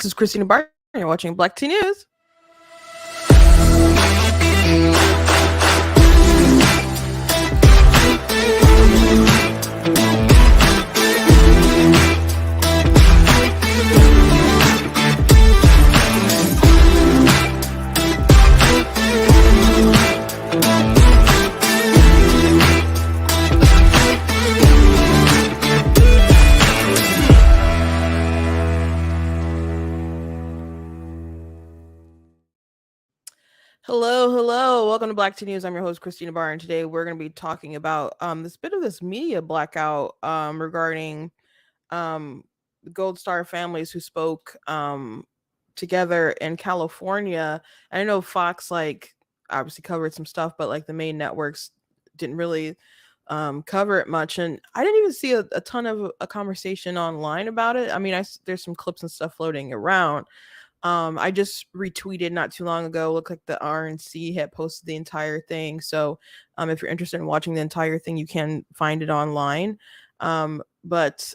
This is Christina Barton. You're watching Black Tea News. Hello. Welcome to Black Tea News. I'm your host, Christina Barr, and today we're going to be talking about this media blackout regarding Gold Star families who spoke together in California. And I know Fox obviously covered some stuff, but the main networks didn't really cover it much, and I didn't even see a ton of a conversation online about it. I mean, there's some clips and stuff floating around. I just retweeted not too long ago. Looked like the RNC had posted the entire thing. So if you're interested in watching the entire thing, you can find it online. But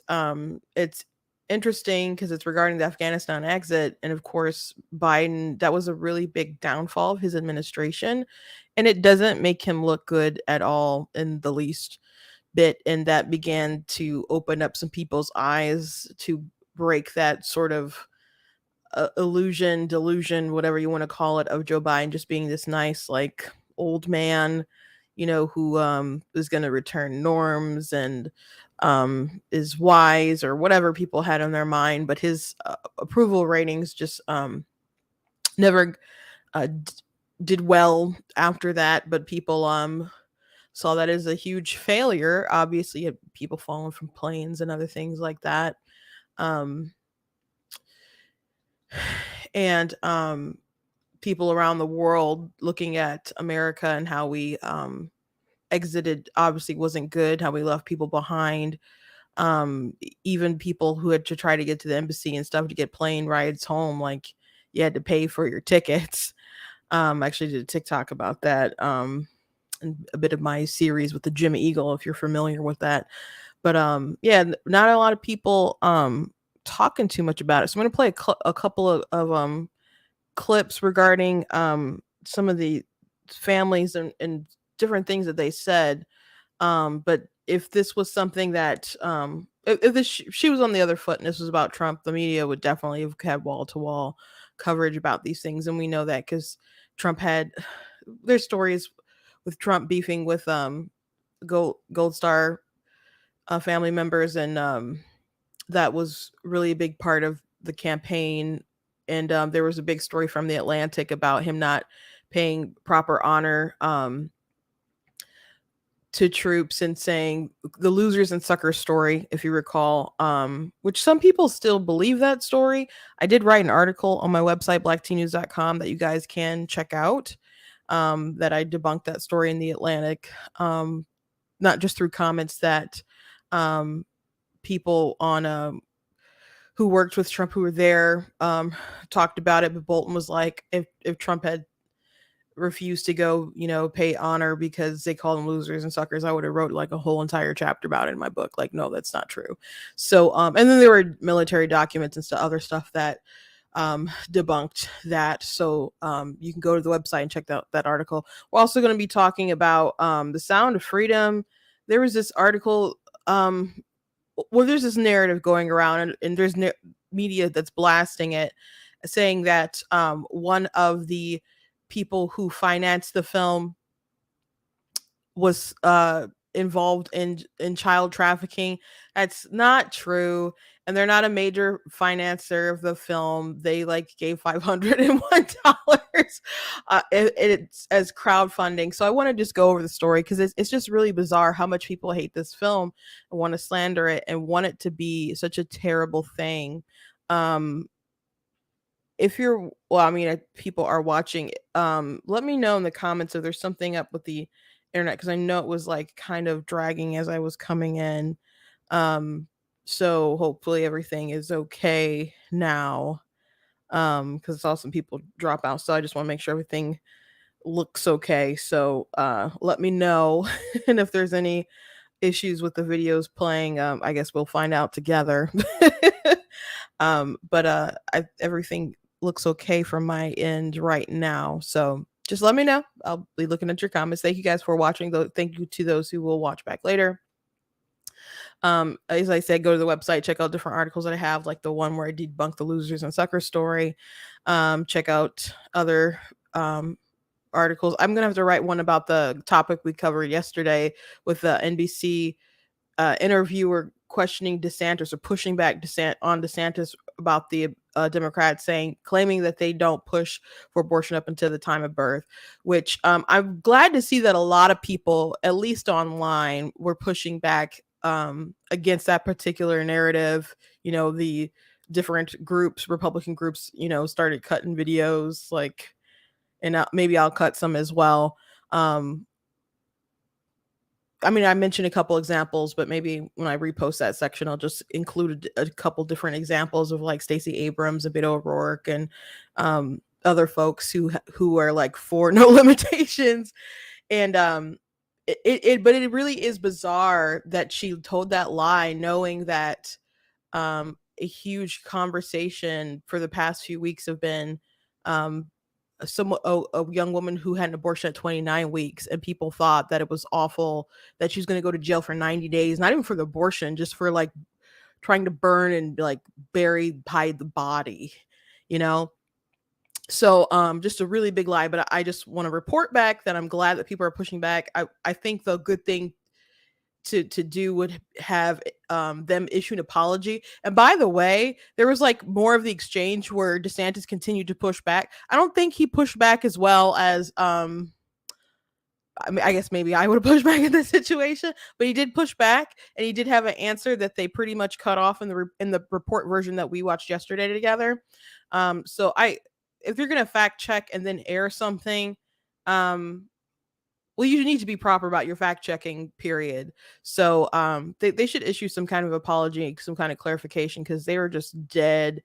it's interesting because it's regarding the Afghanistan exit. And of course, Biden, that was a really big downfall of his administration. And it doesn't make him look good at all in the least bit. And that began to open up some people's eyes to break that sort of illusion, delusion, whatever you want to call it, of Joe Biden just being this nice, old man, who is going to return norms and is wise or whatever people had on their mind. But his approval ratings just never did well after that. But people saw that as a huge failure. Obviously, you had people falling from planes and other things like that. And people around the world looking at America and how we exited obviously wasn't good, how we left people behind. Even people who had to try to get to the embassy and stuff to get plane rides home, you had to pay for your tickets. I actually did a TikTok about that, and a bit of my series with the Jim Eagle, if you're familiar with that. But yeah, not a lot of people talking too much about it. So I'm going to play a couple of clips regarding some of the families and different things that they said. But if this was something that she was on the other foot and this was about Trump, the media would definitely have had wall-to-wall coverage about these things. And we know that because Trump there's stories with Trump beefing with Gold Star family members, and that was really a big part of the campaign. And there was a big story from The Atlantic about him not paying proper honor to troops and saying the losers and suckers story, if you recall, which some people still believe that story. I did write an article on my website, blacktnews.com, that you guys can check out, that I debunked that story in The Atlantic, not just through comments that people on who worked with Trump who were there talked about it, but Bolton was like, if Trump had refused to go, pay honor because they called them losers and suckers, I would have wrote a whole entire chapter about it in my book. No, that's not true. So and then there were military documents and other stuff that debunked that. So you can go to the website and check out that article. We're also going to be talking about the Sound of Freedom. There was this article, there's this narrative going around, and there's media that's blasting it, saying that one of the people who financed the film was involved in child trafficking. That's not true, and they're not a major financer of the film. They gave $501 it's as crowdfunding. So I want to just go over the story because it's just really bizarre how much people hate this film and want to slander it and want it to be such a terrible thing. If you're, people are watching, let me know in the comments if there's something up with the internet, because I know it was kind of dragging as I was coming in. So hopefully everything is okay now, because I saw some people drop out. So I just want to make sure everything looks okay. So let me know. And if there's any issues with the videos playing, I guess we'll find out together. But everything looks okay from my end right now. So just let me know. I'll be looking at your comments. Thank you guys for watching. Though, thank you to those who will watch back later. As I said, go to the website, check out different articles that I have, like the one where I debunk the losers and sucker story. Check out other articles. I'm gonna have to write one about the topic we covered yesterday with the NBC interviewer questioning DeSantis or pushing back on DeSantis about the Democrats claiming that they don't push for abortion up until the time of birth, which I'm glad to see that a lot of people, at least online, were pushing back against that particular narrative. The different groups, Republican groups, started cutting videos like, and maybe I'll cut some as well. I mean, I mentioned a couple examples, but maybe when I repost that section, I'll just include a couple different examples of like Stacey Abrams and Beto O'Rourke and other folks who are like for no limitations. And but it really is bizarre that she told that lie, knowing that a huge conversation for the past few weeks have been um, a young woman who had an abortion at 29 weeks, and people thought that it was awful that she was going to go to jail for 90 days, not even for the abortion, just for like trying to burn and like hide the body, you know. So just a really big lie, but I just want to report back that I'm glad that people are pushing back. I think the good thing to do would have them issue an apology. And by the way, there was like more of the exchange where DeSantis continued to push back. I don't think he pushed back as well as I mean, I guess maybe I would have pushed back in this situation, but he did push back, and he did have an answer that they pretty much cut off in the report version that we watched yesterday together. So if you're gonna fact check and then air something, well, you need to be proper about your fact checking, period. So they should issue some kind of apology, some kind of clarification, because they were just dead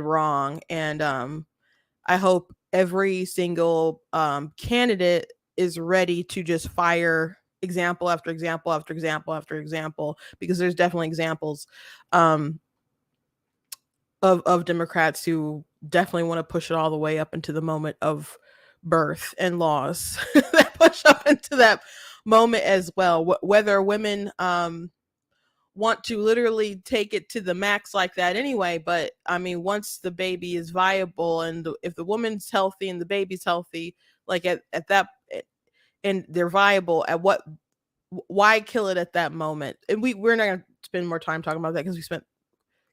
wrong. And I hope every single candidate is ready to just fire example after example after example after example, because there's definitely examples um, of Democrats who definitely want to push it all the way up into the moment of birth and laws that push up into that moment as well. Whether women want to literally take it to the max like that anyway, but I mean, once the baby is viable and if the woman's healthy and the baby's healthy, like at that, and they're viable, at what, why kill it at that moment? And we're not gonna spend more time talking about that because we spent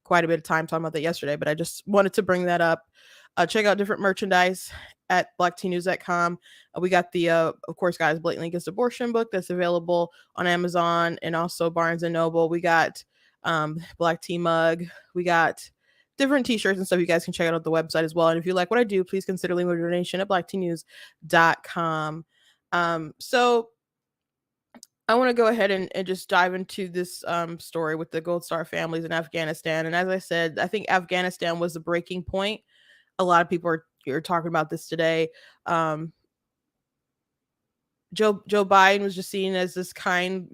quite a bit of time talking about that yesterday, but I just wanted to bring that up. Check out different merchandise at blacktnews.com. We got the, of course, guys, Blatantly Against Abortion book that's available on Amazon and also Barnes and Noble. We got Black Tea mug. We got different t-shirts and stuff. You guys can check out the website as well. And if you like what I do, please consider leaving a donation at blacktnews.com. So I want to go ahead and just dive into this story with the Gold Star families in Afghanistan. And as I said, I think Afghanistan was the breaking point. A lot of people are talking about this today. Joe Biden was just seen as this kind,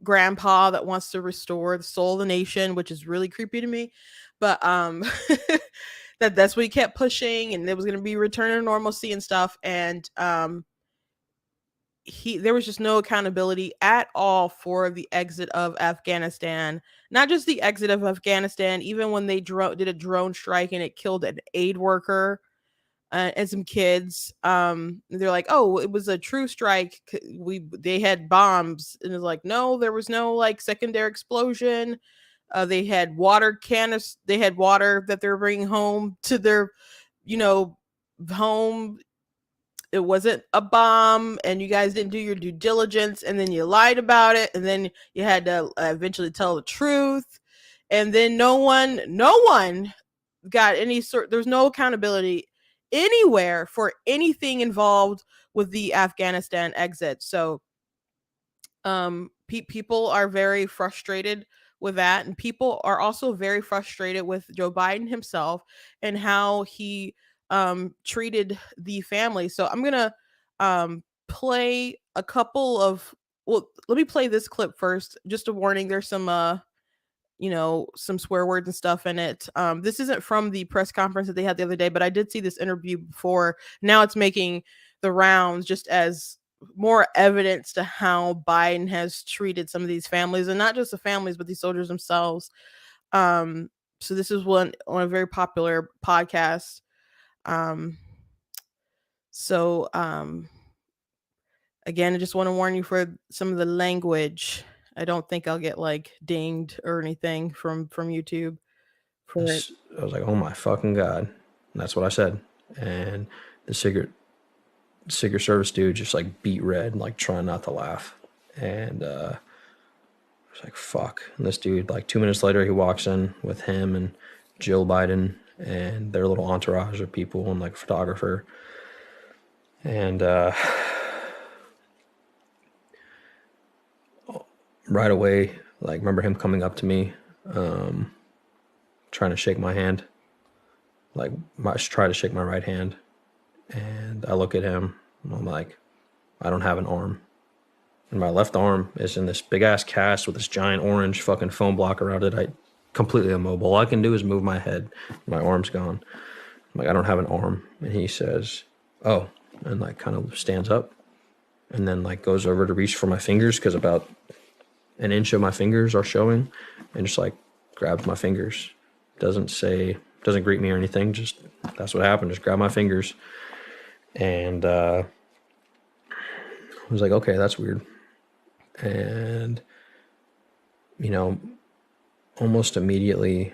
grandpa that wants to restore the soul of the nation, which is really creepy to me. But that's what he kept pushing, and there was going to be return to normalcy and stuff. And there was just no accountability at all for the exit of Afghanistan. Not just the exit of Afghanistan, even when they did a drone strike and it killed an aid worker and some kids. They're like, "Oh, it was a true strike. They had bombs," and it's like, no, there was no like secondary explosion. They had water They had water that they were bringing home to their, home. It wasn't a bomb, and you guys didn't do your due diligence, and then you lied about it, and then you had to eventually tell the truth, and then no one got any sort. There's no accountability anywhere for anything involved with the Afghanistan exit. So people are very frustrated with that, and people are also very frustrated with Joe Biden himself and how he treated the family. So I'm gonna play a couple of, well, let me play this clip first. Just a warning, there's some some swear words and stuff in it. This isn't from the press conference that they had the other day, but I did see this interview before. Now it's making the rounds just as more evidence to how Biden has treated some of these families, and not just the families, but these soldiers themselves. So this is one on a very popular podcast. Um, so again, I just want to warn you for some of the language. I don't think I'll get like dinged or anything from YouTube for it. I was like, oh my fucking God. And that's what I said. And the Secret Service dude just like beat red, like trying not to laugh. And I was like, fuck. And this dude, like 2 minutes later, he walks in with him and Jill Biden and their little entourage of people and like a photographer. And right away, like, remember him coming up to me, trying to shake my hand, like, try to shake my right hand. And I look at him and I'm like, I don't have an arm. And my left arm is in this big ass cast with this giant orange fucking foam block around it. I completely immobile. All I can do is move my head. My arm's gone. I'm like, I don't have an arm. And he says, oh, and like kind of stands up and then like goes over to reach for my fingers because about an inch of my fingers are showing, and just like grabs my fingers. Doesn't greet me or anything. Just, that's what happened. Just grab my fingers. And I was like, okay, that's weird. And, almost immediately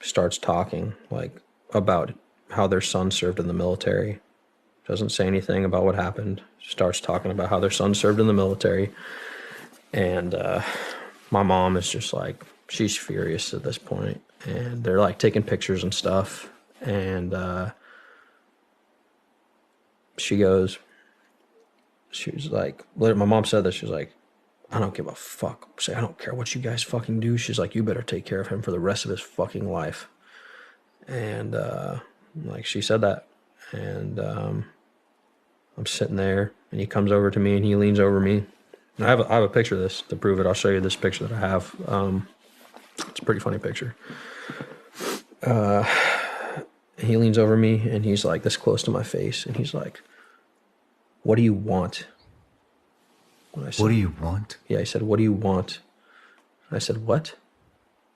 starts talking like about how their son served in the military. Doesn't say anything about what happened. Starts talking about how their son served in the military. And my mom is just like, she's furious at this point. And they're like taking pictures and stuff. And she was like, my mom said this, she was like, I don't give a fuck. Say, I don't care what you guys fucking do. She's like, you better take care of him for the rest of his fucking life. And like, she said that. And I'm sitting there and he comes over to me and he leans over me. And I have a picture of this to prove it. I'll show you this picture that I have. It's a pretty funny picture. He leans over me and he's like this close to my face and he's like, what do you want? I said, what do you want? Yeah, he said, what do you want? I said, what?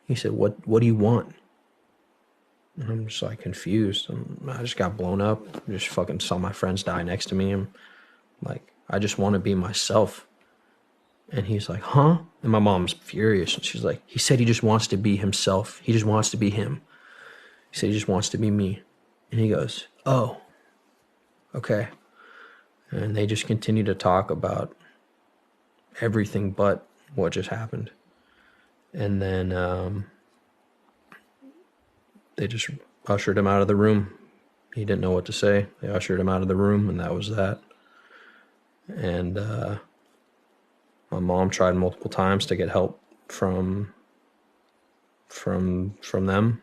He said, what do you want? And I'm just like confused. I just got blown up. I just fucking saw my friends die next to me. I'm like, I just want to be myself. And he's like, huh? And my mom's furious. And she's like, he said he just wants to be himself. He just wants to be him. He said he just wants to be me. And he goes, oh, okay. And they just continue to talk about everything but what just happened. And then they just ushered him out of the room. He didn't know what to say. They ushered him out of the room, and that was that. And my mom tried multiple times to get help from them,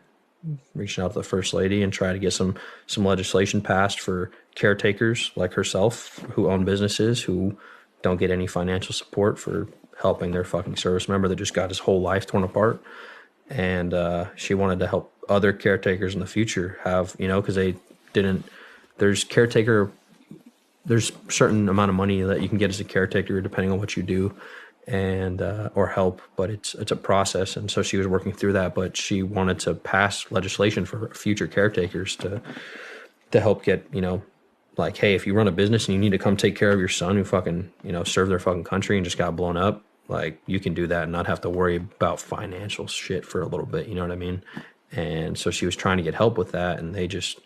reaching out to the First Lady and try to get some legislation passed for caretakers like herself who own businesses who don't get any financial support for helping their fucking service member that just got his whole life torn apart. And she wanted to help other caretakers in the future have, because they didn't, there's certain amount of money that you can get as a caretaker depending on what you do and or help, but it's a process. And so she was working through that, but she wanted to pass legislation for future caretakers to help get, like, hey, if you run a business and you need to come take care of your son who fucking, served their fucking country and just got blown up, like, you can do that and not have to worry about financial shit for a little bit, you know what I mean? And so she was trying to get help with that, and they just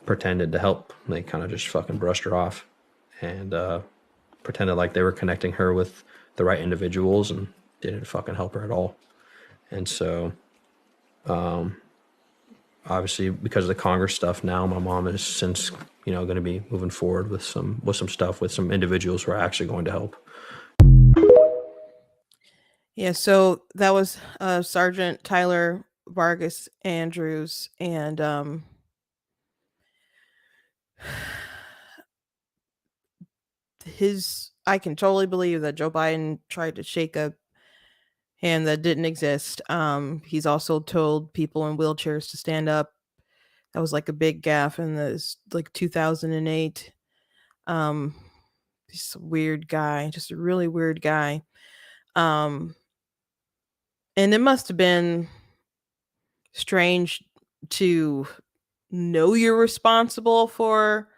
pretended to help. They kind of just fucking brushed her off and pretended like they were connecting her with the right individuals and didn't fucking help her at all. And so obviously because of the Congress stuff now, my mom is since, going to be moving forward with some stuff with some individuals who are actually going to help. Yeah, so that was Sergeant Tyler Vargas Andrews, and I can totally believe that Joe Biden tried to shake a and that didn't exist. He's also told people in wheelchairs to stand up. That was like a big gaffe in this like 2008. Um, he's a weird guy, just a really weird guy. Um, and it must have been strange to know you're responsible for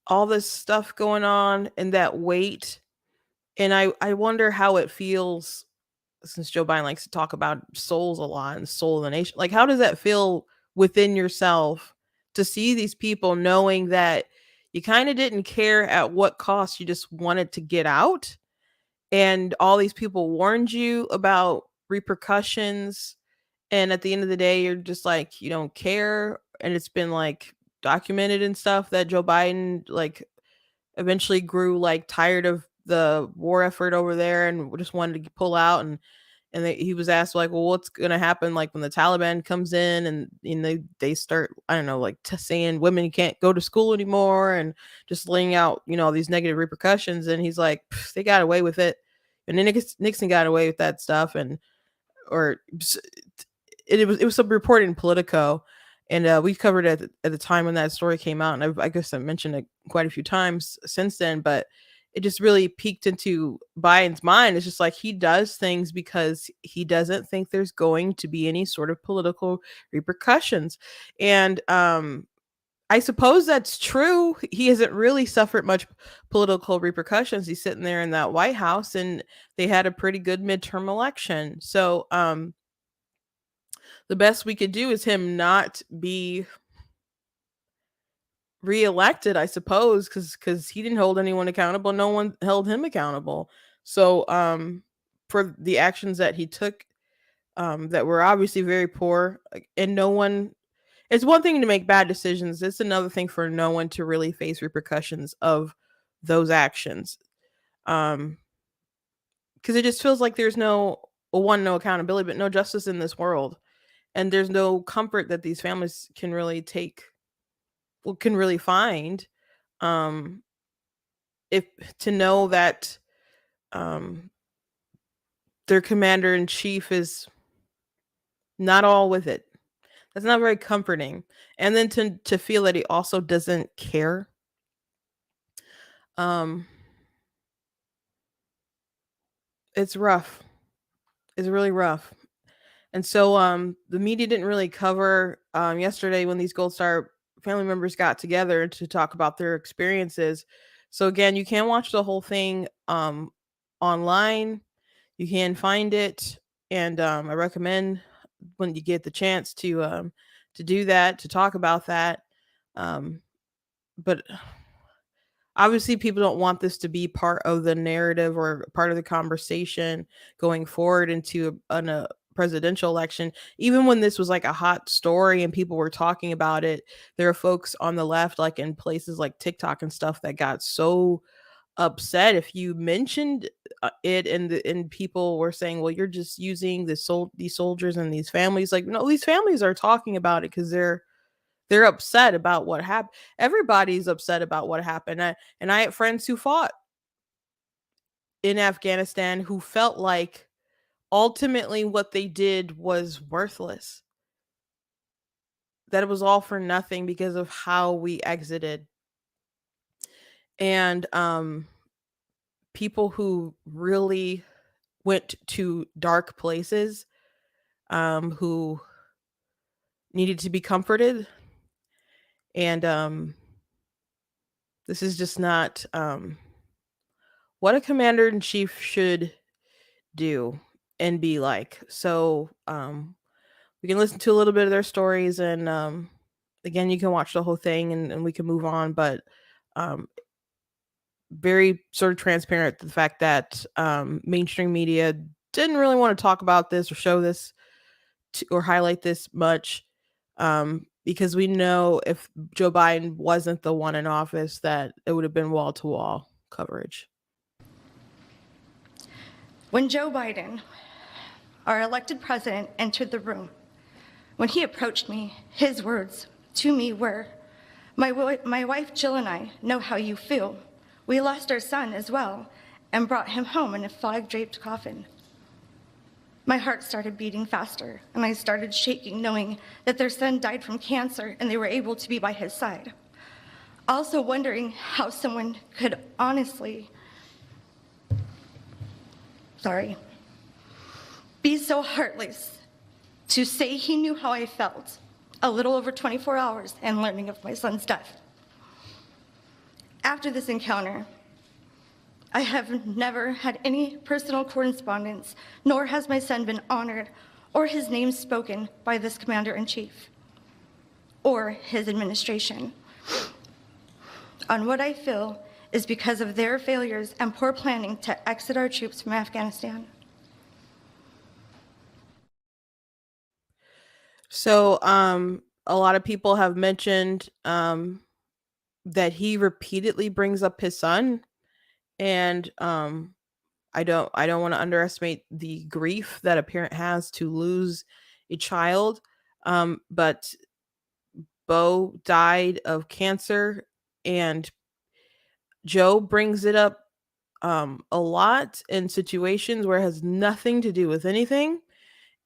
all this stuff going on and that weight. And I wonder how it feels, since Joe Biden likes to talk about souls a lot and soul of the nation. Like, how does that feel within yourself to see these people knowing that you kind of didn't care at what cost, you just wanted to get out? And all these people warned you about repercussions. And at the end of the day, you're just like, you don't care. And it's been like documented and stuff that Joe Biden like eventually grew like tired of the war effort over there and just wanted to pull out. And he was asked like, well, what's going to happen like when the Taliban comes in and they start, I don't know, like saying women can't go to school anymore and just laying out, these negative repercussions. And he's like, they got away with it. And then Nixon got away with that stuff. And or it was some report in Politico, and we covered it at the time when that story came out, and I guess I mentioned it quite a few times since then. But it just really peeked into Biden's mind. It's just like he does things because he doesn't think there's going to be any sort of political repercussions, and I suppose that's true. He hasn't really suffered much political repercussions. He's sitting there in that White House, and they had a pretty good midterm election. So, the best we could do is him not be reelected, I suppose, because he didn't hold anyone accountable. No one held him accountable. So, for the actions that he took, that were obviously very poor, and no one. It's one thing to make bad decisions. It's another thing for no one to really face repercussions of those actions. Because it just feels like there's no accountability, but no justice in this world, and there's no comfort that these families can really find, um if to know that um their commander in chief is not all with it. That's not very comforting. And then to feel that he also doesn't care. um it's rough. It's really rough. And so the media didn't really cover yesterday when these Gold Star family members got together to talk about their experiences. So again, you can watch the whole thing online. You can find it, and I recommend when you get the chance to do that, to talk about that. Um, but obviously people don't want this to be part of the narrative or part of the conversation going forward into a presidential election. Even when this was like a hot story and people were talking about it, there are folks on the left, like in places like TikTok and stuff, that got so upset if you mentioned it, and people were saying, well, you're just using these soldiers and these families. Like, no, these families are talking about it because they're upset about what happened. Everybody's upset about what happened. And I had friends who fought in Afghanistan who felt like ultimately what they did was worthless. That it was all for nothing because of how we exited. And people who really went to dark places, who needed to be comforted. And this is just not what a commander in chief should do and be like. So we can listen to a little bit of their stories, and again, you can watch the whole thing, and we can move on. But um, very sort of transparent to the fact that mainstream media didn't really want to talk about this or show this or highlight this much, because we know if Joe Biden wasn't the one in office, that it would have been wall to wall coverage. When Joe Biden, our elected president, entered the room, when he approached me, his words to me were, my wife Jill and I know how you feel. We lost our son as well and brought him home in a flag-draped coffin. My heart started beating faster, and I started shaking, knowing that their son died from cancer and they were able to be by his side. Also wondering how someone could honestly, be so heartless to say he knew how I felt a little over 24 hours and learning of my son's death. After this encounter, I have never had any personal correspondence, nor has my son been honored or his name spoken by this commander-in-chief or his administration on what I feel is because of their failures and poor planning to exit our troops from Afghanistan. So, a lot of people have mentioned that he repeatedly brings up his son, and I don't want to underestimate the grief that a parent has to lose a child. But Bo died of cancer, and Joe brings it up a lot in situations where it has nothing to do with anything,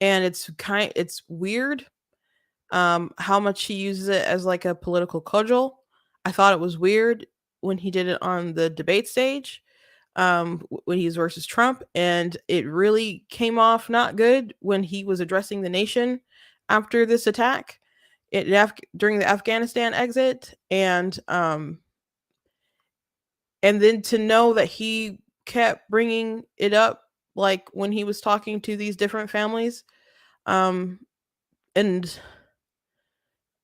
and it's weird how much he uses it as like a political cudgel. I thought it was weird when he did it on the debate stage, when he was versus Trump, and it really came off not good when he was addressing the nation after this attack during the Afghanistan exit, and then to know that he kept bringing it up, like when he was talking to these different families, and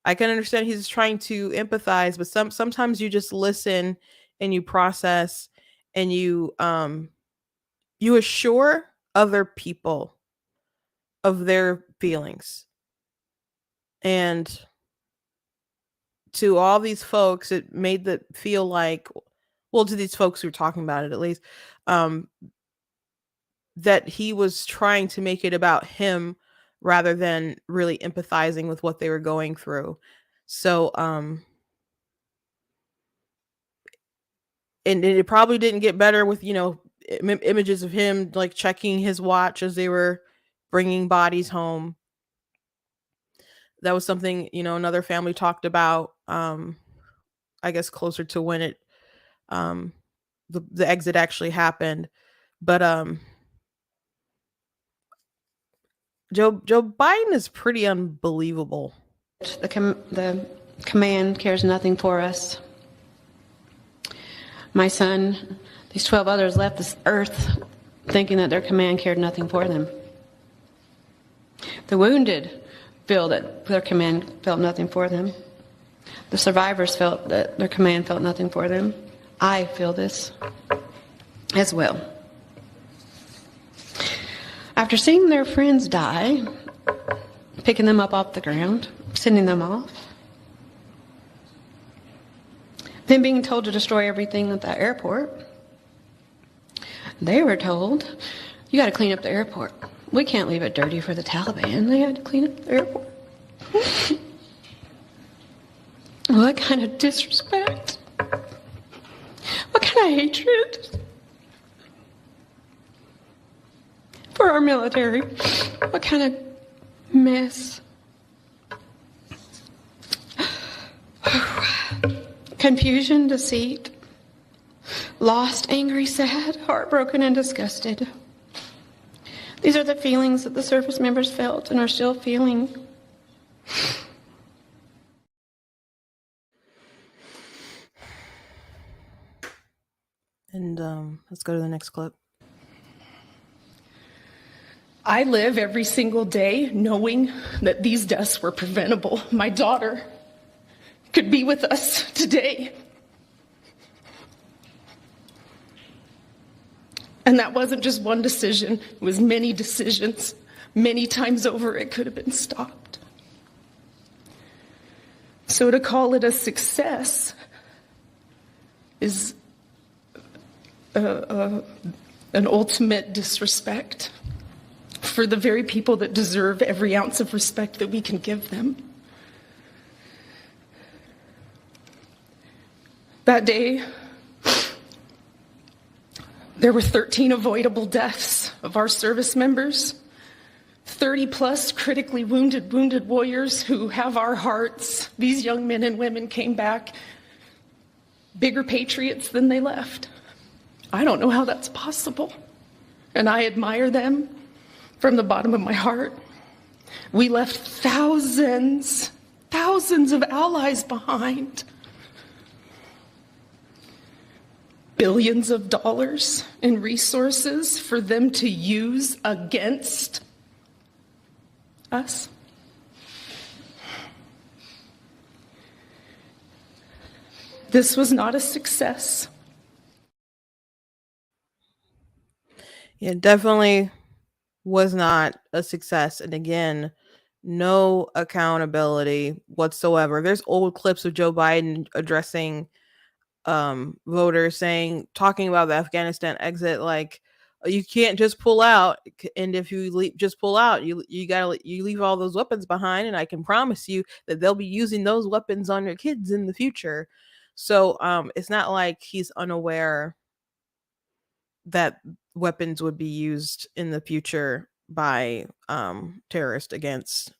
I can understand he's trying to empathize, but sometimes you just listen and you process, and you assure other people of their feelings. And to all these folks, it made it feel like, well, to these folks who were talking about it at least, that he was trying to make it about him rather than really empathizing with what they were going through. So, and it probably didn't get better with, images of him like checking his watch as they were bringing bodies home. That was something, another family talked about, I guess closer to when the exit actually happened. But Joe Biden is pretty unbelievable. The command cares nothing for us. My son, these 12 others left this earth thinking that their command cared nothing for them. The wounded feel that their command felt nothing for them. The survivors felt that their command felt nothing for them. I feel this as well. After seeing their friends die, picking them up off the ground, sending them off, then being told to destroy everything at the airport, they were told, you got to clean up the airport. We can't leave it dirty for the Taliban. They had to clean up the airport. What kind of disrespect? What kind of hatred for our military? What kind of mess? Confusion, deceit, lost, angry, sad, heartbroken, and disgusted. These are the feelings that the service members felt and are still feeling. And let's go to the next clip. I live every single day knowing that these deaths were preventable. My daughter could be with us today. And that wasn't just one decision, it was many decisions. Many times over, it could have been stopped. So to call it a success is an ultimate disrespect for the very people that deserve every ounce of respect that we can give them. That day, there were 13 avoidable deaths of our service members 30 plus critically wounded warriors who have our hearts. These young men and women came back bigger patriots than they left. I don't know how that's possible, and I admire them from the bottom of my heart. We left thousands of allies behind. Billions of dollars in resources for them to use against us. This was not a success. It definitely was not a success. And again, no accountability whatsoever. There's old clips of Joe Biden addressing voters talking about the Afghanistan exit, like, you can't just pull out, and if you just pull out, you leave all those weapons behind, and I can promise you that they'll be using those weapons on your kids in the future. So it's not like he's unaware that weapons would be used in the future by terrorists against,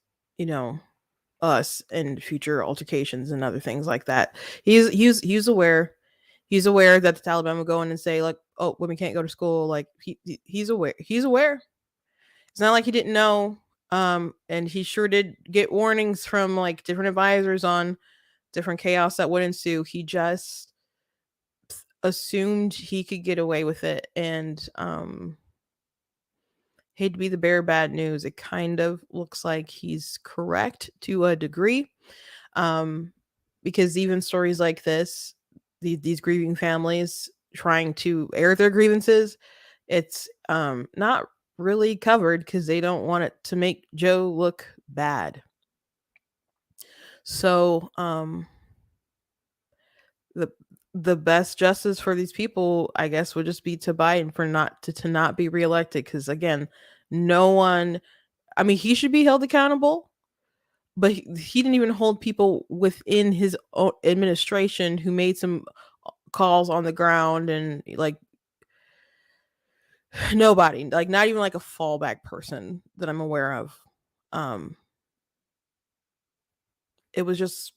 us in future altercations and other things like that. He's aware. He's aware that the Taliban will go in and say, like, oh, women can't go to school. Like, he's aware. He's aware. It's not like he didn't know. And he sure did get warnings from like different advisors on different chaos that would ensue. He just assumed he could get away with it, and hate to be the bearer of bad news, it kind of looks like he's correct to a degree, because even stories like this, these grieving families trying to air their grievances, it's not really covered because they don't want it to make Joe look bad. So the best justice for these people, I guess, would just be to Biden for not be reelected, because again, no one, I mean, he should be held accountable, but he didn't even hold people within his own administration who made some calls on the ground, and like nobody, like not even like a fallback person that I'm aware of. It was just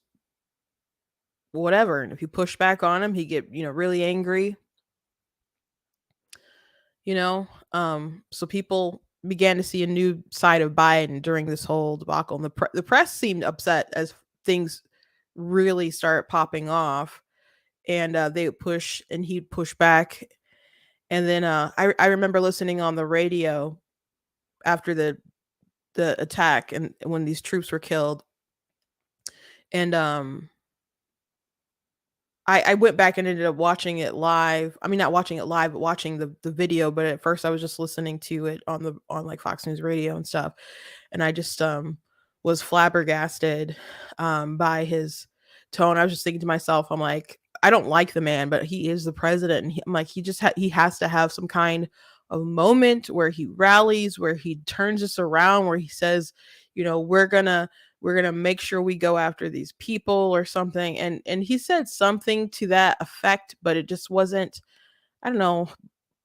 whatever, and if you push back on him, he get really angry. So people began to see a new side of Biden during this whole debacle, and the press seemed upset as things really start popping off, and they would push and he'd push back. And then I remember listening on the radio after the attack and when these troops were killed, and I went back and ended up watching it live. I mean, not watching it live, but watching the video. But at first I was just listening to it on like Fox News radio and stuff. And I just was flabbergasted by his tone. I was just thinking to myself, I'm like, I don't like the man, but he is the president. And I'm like, he has to have some kind of moment where he rallies, where he turns this around, where he says, we're gonna make sure we go after these people or something. And he said something to that effect, but it just wasn't, I don't know,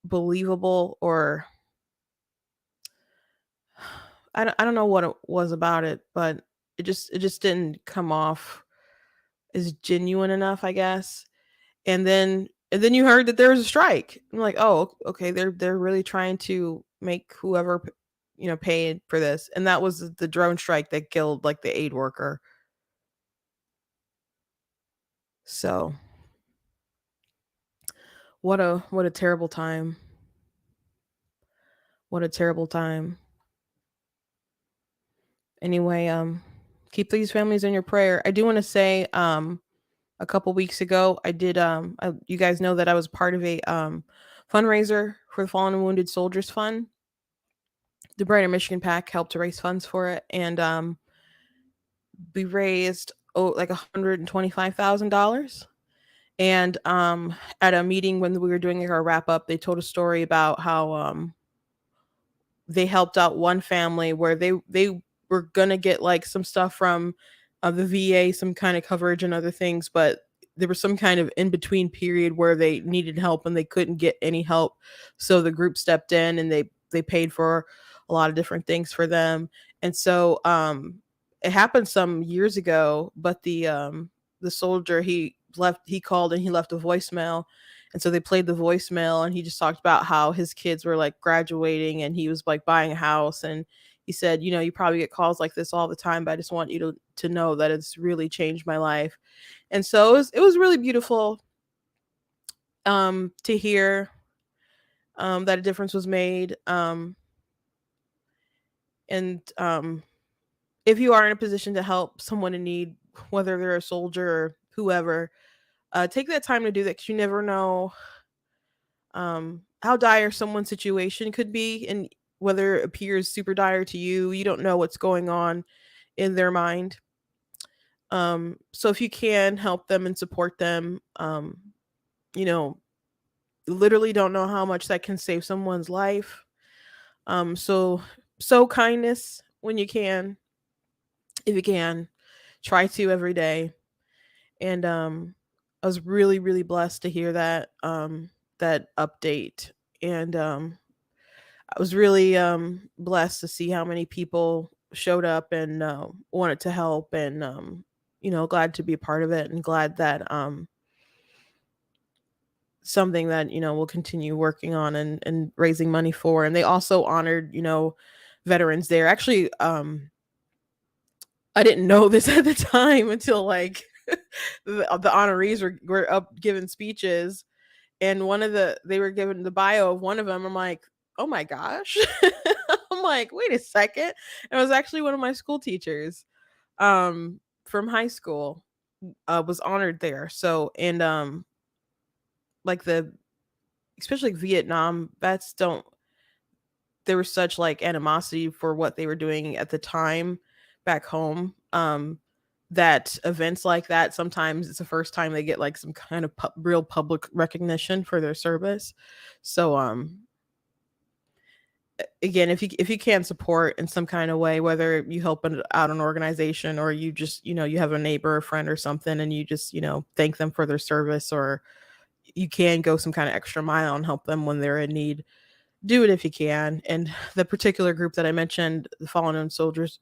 believable, or I don't know what it was about it, but it just didn't come off as genuine enough, I guess. And then you heard that there was a strike. I'm like, oh, okay, they're really trying to make whoever paid for this. And that was the drone strike that killed like the aid worker. So what a terrible time. What a terrible time. Anyway, keep these families in your prayer. I do want to say a couple weeks ago I did you guys know that I was part of a fundraiser for the Fallen and Wounded Soldiers Fund. The Brighter Michigan PAC helped to raise funds for it, and we raised like $125,000. And at a meeting when we were doing our wrap up, they told a story about how they helped out one family where they were gonna get like some stuff from the VA, some kind of coverage and other things, but there was some kind of in between period where they needed help and they couldn't get any help. So the group stepped in and they paid for a lot of different things for them. And so it happened some years ago, but the soldier, he called and he left a voicemail. And so they played the voicemail, and he just talked about how his kids were like graduating and he was like buying a house. And he said, you probably get calls like this all the time, but I just want you to know that it's really changed my life. And so it was really beautiful to hear that a difference was made. And if you are in a position to help someone in need, whether they're a soldier or whoever, take that time to do that, because you never know how dire someone's situation could be, and whether it appears super dire to you. You don't know what's going on in their mind. So if you can help them and support them, you know, literally don't know how much that can save someone's life. So kindness when you can, if you can, try to every day. And I was really, really blessed to hear that update. And I was really blessed to see how many people showed up and wanted to help. And glad to be a part of it, and glad that something that we'll continue working on and raising money for. And they also honored veterans there. Actually, I didn't know this at the time until like the honorees were up giving speeches, and they were given the bio of one of them. I'm like, oh my gosh. I'm like, wait a second. And it was actually one of my school teachers from high school was honored there. So, and like especially Vietnam vets there was such like animosity for what they were doing at the time back home, that events like that, sometimes it's the first time they get like some kind of real public recognition for their service. So again, if you can support in some kind of way, whether you help out an organization, or you just you have a neighbor or friend or something, and you just thank them for their service, or you can go some kind of extra mile and help them when they're in need, do it if you can. And the particular group that I mentioned, the Fallen and Soldiers,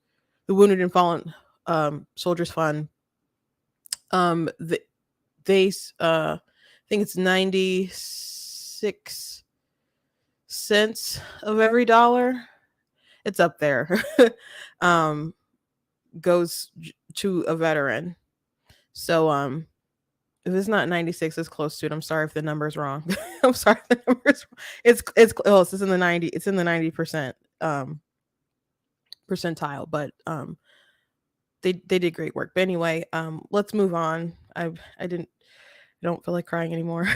the Wounded and Fallen Soldiers Fund, they I think it's 96 cents of every dollar, it's up there, goes to a veteran. So if it's not 96, it's close to it. I'm sorry if the number's wrong. I'm sorry if the number's wrong. It's close. It's in the 90% percentile, but they did great work. But anyway, let's move on. I don't feel like crying anymore.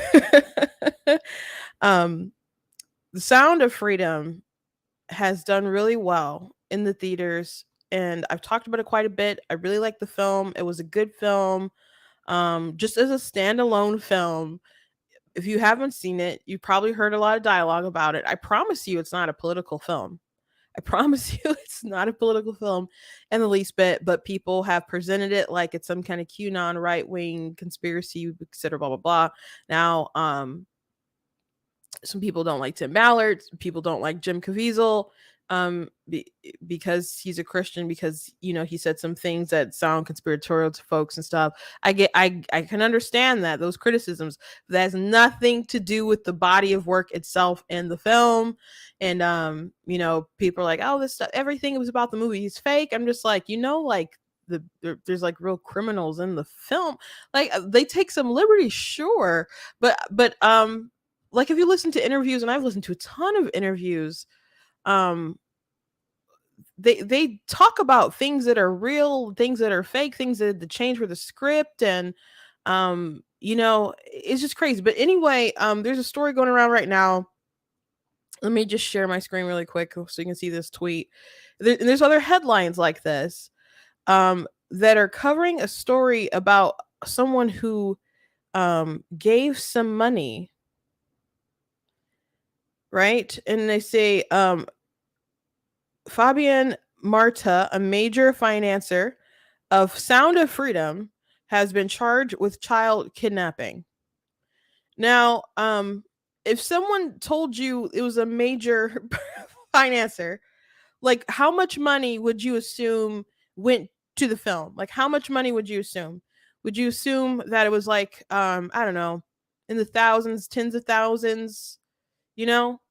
The Sound of Freedom has done really well in the theaters, and I've talked about it quite a bit. I really like the film. It was a good film. Just as a standalone film, if you haven't seen it, you probably heard a lot of dialogue about it. I promise you it's not a political film. I promise you it's not a political film in the least bit, but people have presented it like it's some kind of QAnon right-wing conspiracy, etc., blah, blah, blah. Now, some people don't like Tim Ballard. People don't like Jim Caviezel, because he's a Christian, because he said some things that sound conspiratorial to folks and stuff. I can understand that, those criticisms. That has nothing to do with the body of work itself in the film. And people are like, oh, this stuff, everything was about the movie is fake. I'm just like, like there's like real criminals in the film. Like they take some liberties, sure, but like if you listen to interviews, and I've listened to a ton of interviews, they talk about things that are real, things that are fake, things that the change for the script, and it's just crazy. But anyway, there's a story going around right now. Let me just share my screen really quick so you can see this tweet. There's other headlines like this that are covering a story about someone who gave some money, right? And they say Fabian Marta, a major financer of Sound of Freedom, has been charged with child kidnapping. Now, if someone told you it was a major financer like how much money would you assume went to the film? Like how much money would you assume? Would you assume that it was like I don't know, in the thousands, tens of thousands, you know?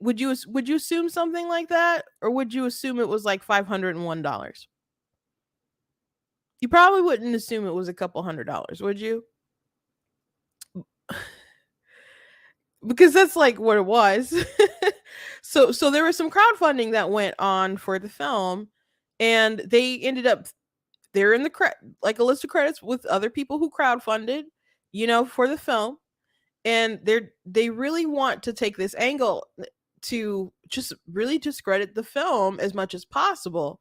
Would you assume something like that, or would you assume it was like $501? You probably wouldn't assume it was a couple $100, would you? Because that's like what it was. So there was some crowdfunding that went on for the film, and they ended up they're in the like a list of credits with other people who crowdfunded, for the film, and they really want to take this angle to just really discredit the film as much as possible.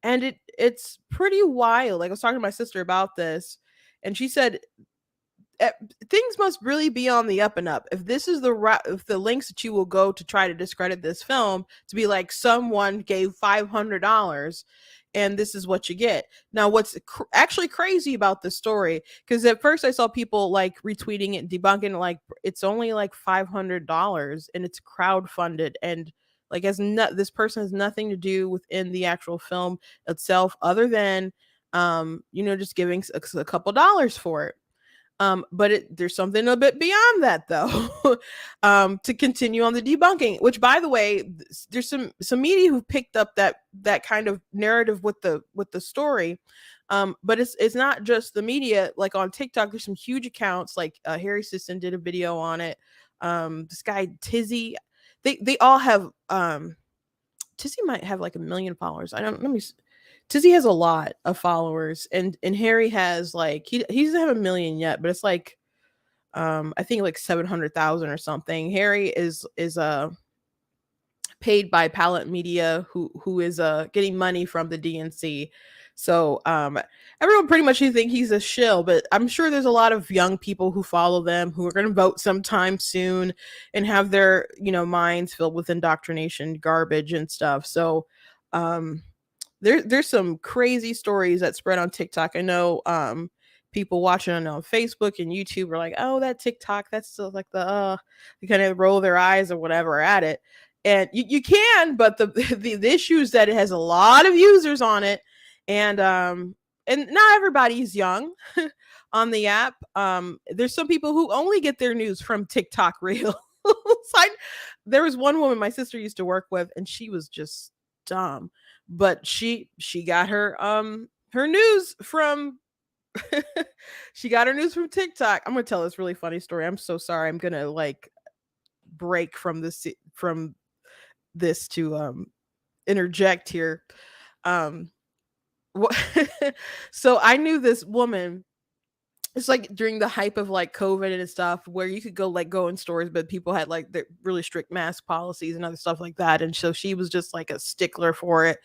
And it's pretty wild. Like I was talking to my sister about this, and she said things must really be on the up and up if this is if the links that you will go to try to discredit this film, to be like someone gave $500 and this is what you get. Now what's actually crazy about this story, because at first I saw people like retweeting it, debunking, like it's only like $500 and it's crowdfunded, and like this person has nothing to do within the actual film itself other than just giving a couple dollars for it. But there's something a bit beyond that, though, to continue on the debunking. Which, by the way, there's some media who picked up that kind of narrative with the story. But it's not just the media. Like on TikTok, there's some huge accounts. Like Harry Sisson did a video on it. This guy Tizzy, they all have. Tizzy might have like 1 million followers. Tizzy has a lot of followers, and Harry has like he doesn't have 1 million yet, but it's like I think like 700,000 or something. Harry is paid by Palette Media, who is getting money from the DNC. So everyone pretty much think he's a shill, but I'm sure there's a lot of young people who follow them who are going to vote sometime soon and have their minds filled with indoctrination garbage and stuff. So there's some crazy stories that spread on TikTok. I know people watching on Facebook and YouTube are like, oh, that TikTok, that's still like they kind of roll their eyes or whatever at it. And you can, but the issue is that it has a lot of users on it, and not everybody's young on the app. There's some people who only get their news from TikTok Reels. There was one woman my sister used to work with, and she was just dumb, but she got her news from she got her news from TikTok. I'm gonna tell this really funny story. I'm so sorry. I'm gonna like break from this to interject here. So I knew this woman. It's like during the hype of like COVID and stuff, where you could go in stores, but people had like the really strict mask policies and other stuff like that. And so she was just like a stickler for it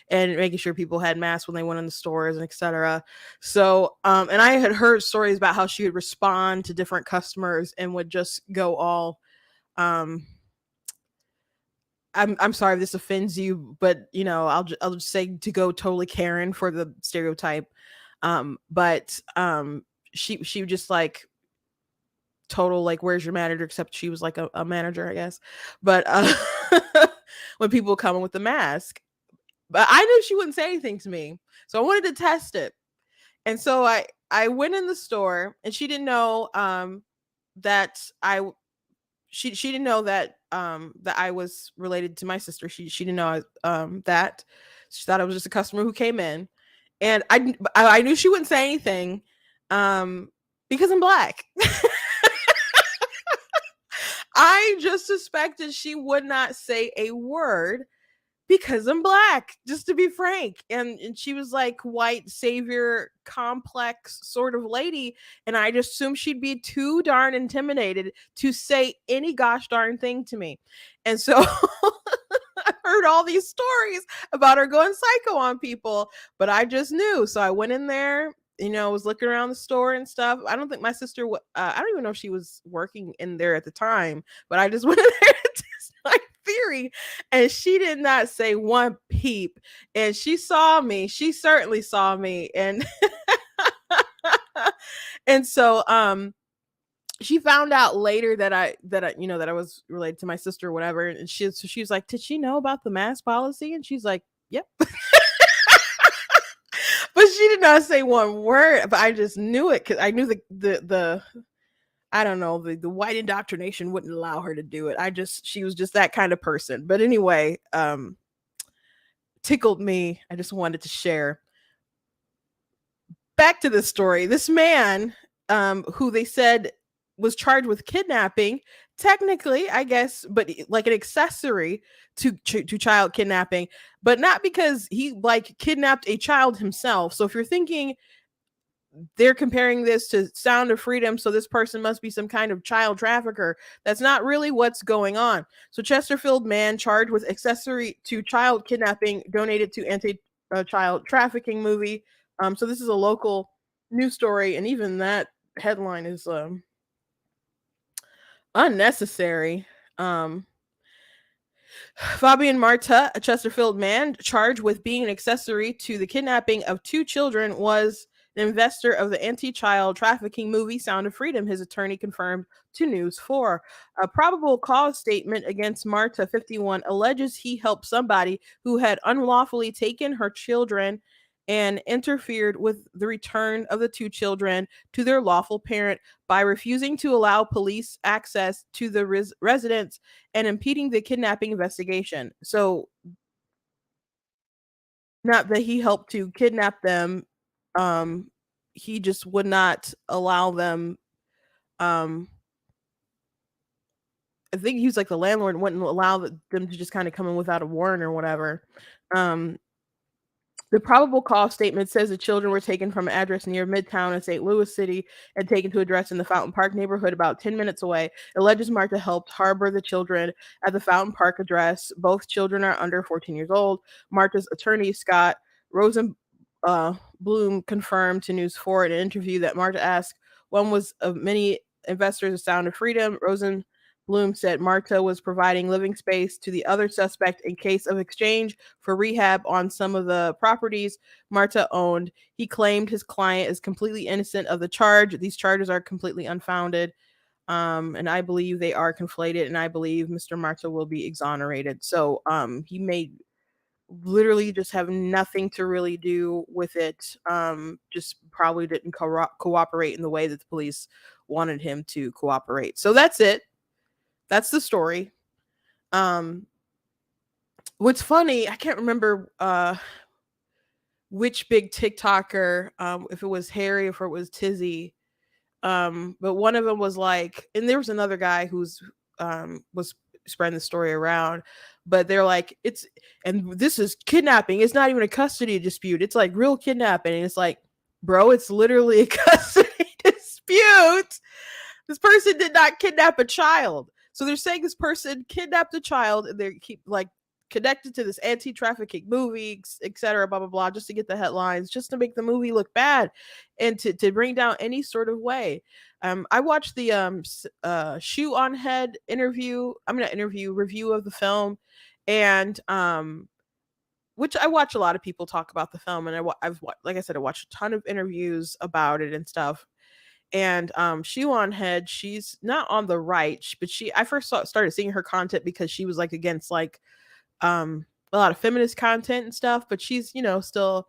and making sure people had masks when they went in the stores and etc. So, and I had heard stories about how she would respond to different customers and would just go all, I'm sorry if this offends you, but I'll just say to go totally Karen for the stereotype. But she would just like total like, where's your manager? Except she was like a manager, I guess. But when people come in with the mask, but I knew she wouldn't say anything to me, so I wanted to test it. And so I went in the store, and she didn't know that she didn't know that that I was related to my sister. She didn't know that. She thought I was just a customer who came in, and I knew she wouldn't say anything because I'm Black. I just suspected she would not say a word because I'm Black, just to be frank. And she was like white savior complex sort of lady, and I just assumed she'd be too darn intimidated to say any gosh darn thing to me. And so I heard all these stories about her going psycho on people, but I just knew. So I went in there, was looking around the store and stuff. I don't think my sister I don't even know if she was working in there at the time, but I just went in there to test my theory, and she did not say one peep. And she saw me. She certainly saw me. And and so she found out later that I was related to my sister or whatever, and she was like, "Did she know about the mask policy?" And she's like, "Yep." But she did not say one word, but I just knew it because I knew the I don't know, the white indoctrination wouldn't allow her to do it. She was just that kind of person. But anyway, tickled me. I just wanted to share. Back to this story. This man, who they said was charged with kidnapping, technically, I guess, but like an accessory to child kidnapping, but not because he like kidnapped a child himself. So if you're thinking they're comparing this to Sound of Freedom, so this person must be some kind of child trafficker. That's not really what's going on. So Chesterfield man charged with accessory to child kidnapping donated to anti-child trafficking movie. So this is a local news story, and even that headline is unnecessary. Fabian Marta, a Chesterfield man charged with being an accessory to the kidnapping of 2 children, was an investor of the anti-child trafficking movie Sound of Freedom, his attorney confirmed to News 4. A probable cause statement against Marta, 51, alleges he helped somebody who had unlawfully taken her children and interfered with the return of the 2 children to their lawful parent by refusing to allow police access to the residence and impeding the kidnapping investigation. So, not that he helped to kidnap them, he just would not allow them. I think he was like the landlord, wouldn't allow them to just kind of come in without a warrant or whatever. The probable cause statement says the children were taken from an address near Midtown in St. Louis City and taken to an address in the Fountain Park neighborhood about 10 minutes away. It alleges Martha helped harbor the children at the Fountain Park address. Both children are under 14 years old. Martha's attorney, Scott Rosenblum, confirmed to News 4 in an interview that Martha asked one was of many investors of Sound of Freedom. Bloom said Marta was providing living space to the other suspect in case of exchange for rehab on some of the properties Marta owned. He claimed his client is completely innocent of the charge. These charges are completely unfounded. And I believe they are conflated, and I believe Mr. Marta will be exonerated. So he may literally just have nothing to really do with it. Just probably didn't cooperate in the way that the police wanted him to cooperate. So that's it. That's the story. What's funny, I can't remember which big TikToker, if it was Harry or if it was Tizzy, but one of them was like, and there was another guy who's was spreading the story around, but they're like, and this is kidnapping. It's not even a custody dispute. It's like real kidnapping. And it's like, bro, it's literally a custody dispute. This person did not kidnap a child. So they're saying this person kidnapped a child, and they keep like connected to this anti-trafficking movie, etc., blah blah blah, just to get the headlines, just to make the movie look bad, and to bring down any sort of way. I watched the Shoe on Head review of the film, and which I watch a lot of people talk about the film, and I've like I said, I watched a ton of interviews about it and stuff. And Shoe on Head, she's not on the right, but I first started seeing her content because she was like against like a lot of feminist content and stuff, but she's, still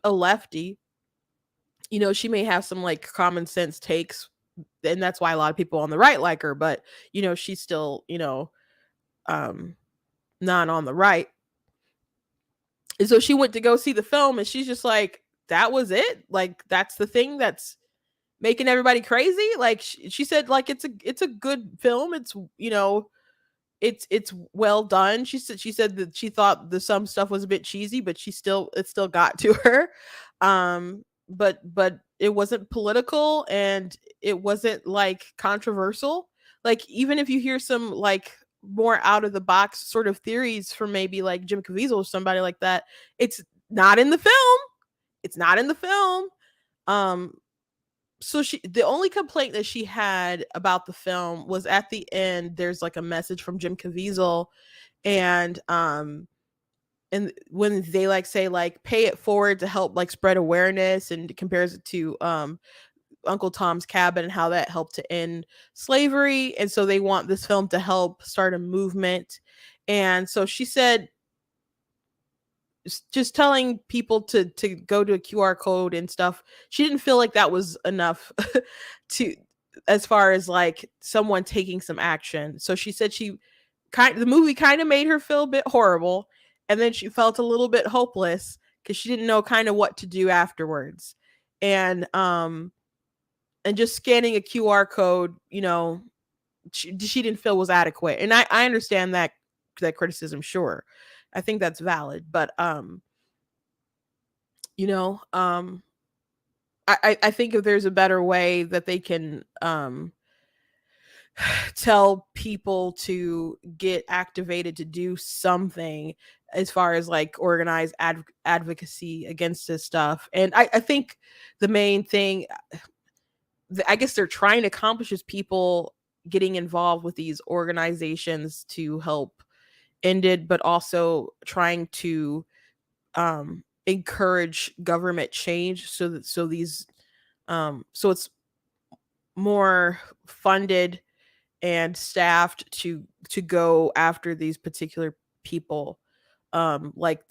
a lefty. She may have some like common sense takes, and that's why a lot of people on the right like her, but she's still, not on the right. And so she went to go see the film, and she's just like, that was it? Like, that's the thing that's making everybody crazy? Like, she said, like, it's a good film. It's, it's well done. She said that she thought some stuff was a bit cheesy, but it still got to her. But it wasn't political, and it wasn't like controversial. Like, even if you hear some like more out of the box sort of theories from maybe like Jim Caviezel or somebody like that, it's not in the film. It's not in the film. So the only complaint that she had about the film was at the end, there's like a message from Jim Caviezel, and when they like say like pay it forward to help like spread awareness, and compares it to Uncle Tom's Cabin and how that helped to end slavery. And so they want this film to help start a movement. And so she said, just telling people to go to a QR code and stuff, she didn't feel like that was enough to, as far as like someone taking some action. So she said the movie kind of made her feel a bit horrible, and then she felt a little bit hopeless because she didn't know kind of what to do afterwards. And just scanning a QR code, she didn't feel was adequate. And I understand that criticism, sure. I think that's valid, but I think if there's a better way that they can tell people to get activated to do something as far as like organized advocacy against this stuff. And I think the main thing I guess they're trying to accomplish is people getting involved with these organizations to help end it, but also trying to encourage government change so it's more funded and staffed to go after these particular people. Like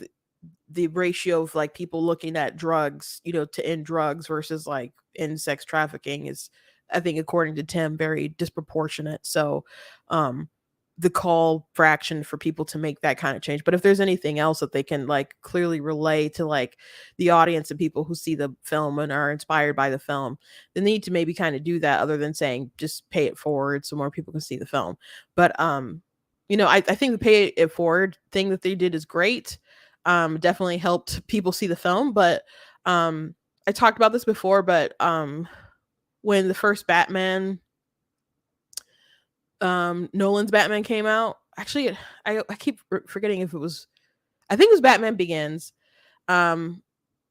the ratio of like people looking at drugs, to end drugs versus like end sex trafficking is, I think, according to Tim, very disproportionate. So the call for action for people to make that kind of change. But if there's anything else that they can like clearly relay to like the audience and people who see the film and are inspired by the film, they need to maybe kind of do that, other than saying just pay it forward so more people can see the film. But I think the pay it forward thing that they did is great. Definitely helped people see the film. But I talked about this before, but when the first Batman, Nolan's Batman came out, actually I keep forgetting if it was, I think it was Batman Begins.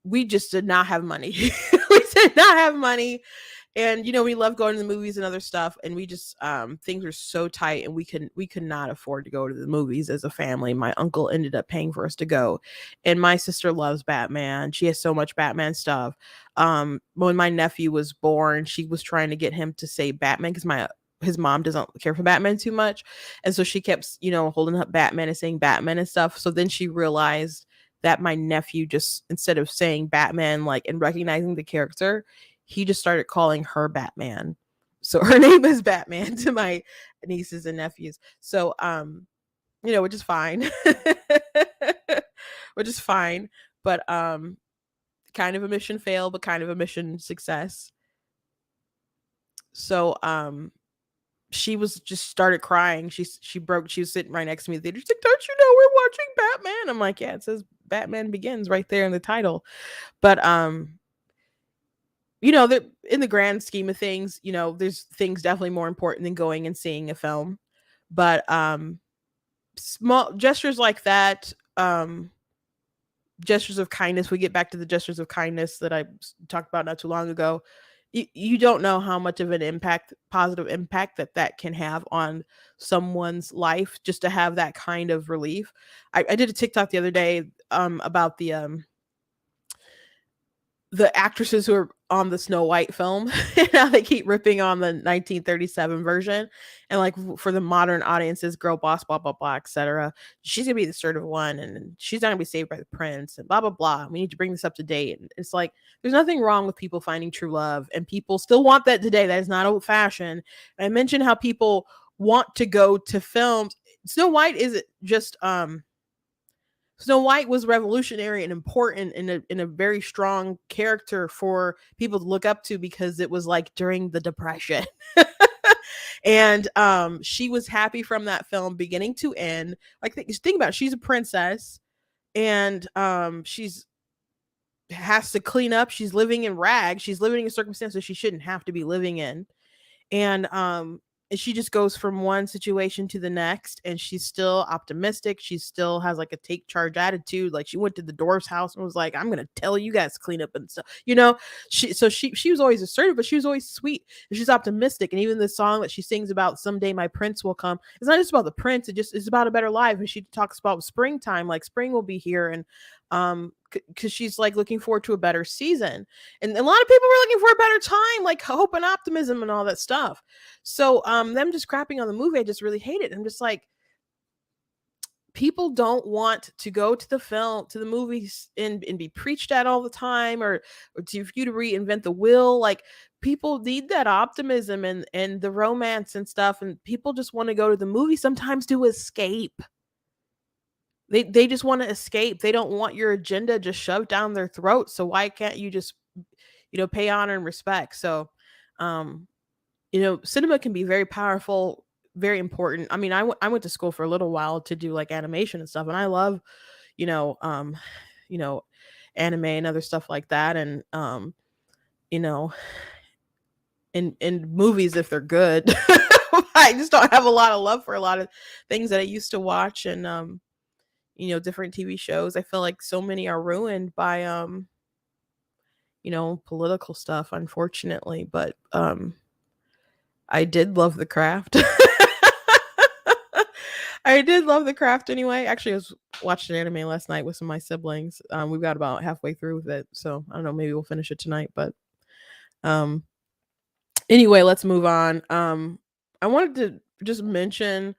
We just did not have money. We did not have money. And we love going to the movies and other stuff, and we just things were so tight, and we could not afford to go to the movies as a family. My uncle ended up paying for us to go, and my sister loves Batman. She has so much Batman stuff. When my nephew was born, she was trying to get him to say Batman because his mom doesn't care for Batman too much, and so she kept holding up Batman and saying Batman and stuff. So then she realized that my nephew, just instead of saying Batman like and recognizing the character, he just started calling her Batman. So her name is Batman to my nieces and nephews. So, which is fine. Which is fine. But kind of a mission fail, but kind of a mission success. So she was just started crying. She was sitting right next to me in the theater. She's like, don't you know we're watching Batman? I'm like, yeah, it says Batman Begins right there in the title. But that in the grand scheme of things, there's things definitely more important than going and seeing a film. But small gestures like that, gestures of kindness, we get back to the gestures of kindness that I talked about not too long ago. You don't know how much of an positive impact that can have on someone's life, just to have that kind of relief. I did a TikTok the other day about the actresses who are on the Snow White film and how they keep ripping on the 1937 version, and like for the modern audiences, girl boss, blah blah blah, etc. She's gonna be the assertive one, and she's not gonna be saved by the prince, and blah blah blah. We need to bring this up to date. And it's like there's nothing wrong with people finding true love, and people still want that today. That is not old fashioned. I mentioned how people want to go to films. Snow White isn't just Snow White was revolutionary and important in a very strong character for people to look up to, because it was like during the Depression. And she was happy from that film beginning to end. Like, think about it, she's a princess, and she's has to clean up. She's living in rags. She's living in circumstances she shouldn't have to be living in. And she just goes from one situation to the next, and she's still optimistic. She still has like a take charge attitude. Like, she went to the dwarf's house and was like, I'm gonna tell you guys to clean up and stuff. She was always assertive, but she was always sweet, and she's optimistic. And even the song that she sings about, someday my prince will come, it's not just about the prince. It's about a better life. And she talks about springtime, like spring will be here. And because she's like looking forward to a better season, and a lot of people were looking for a better time, like hope and optimism and all that stuff. So them just crapping on the movie, I just really hate it. I'm just like, people don't want to go to the movies and be preached at all the time, or to for you to reinvent the wheel. Like, people need that optimism and the romance and stuff, and people just want to go to the movie sometimes to escape. They just want to escape. They don't want your agenda just shoved down their throat. So why can't you just, pay honor and respect? So cinema can be very powerful, very important. I mean, I went to school for a little while to do like animation and stuff, and I love, you know, um, you know, anime and other stuff like that, and you know, in movies if they're good. I just don't have a lot of love for a lot of things that I used to watch, and different TV shows. I feel like so many are ruined by political stuff, unfortunately. But I did love the craft. I did love the craft anyway. Actually, I was watching anime last night with some of my siblings. We've got about halfway through with it, so I don't know, maybe we'll finish it tonight. But anyway, let's move on. I wanted to just mention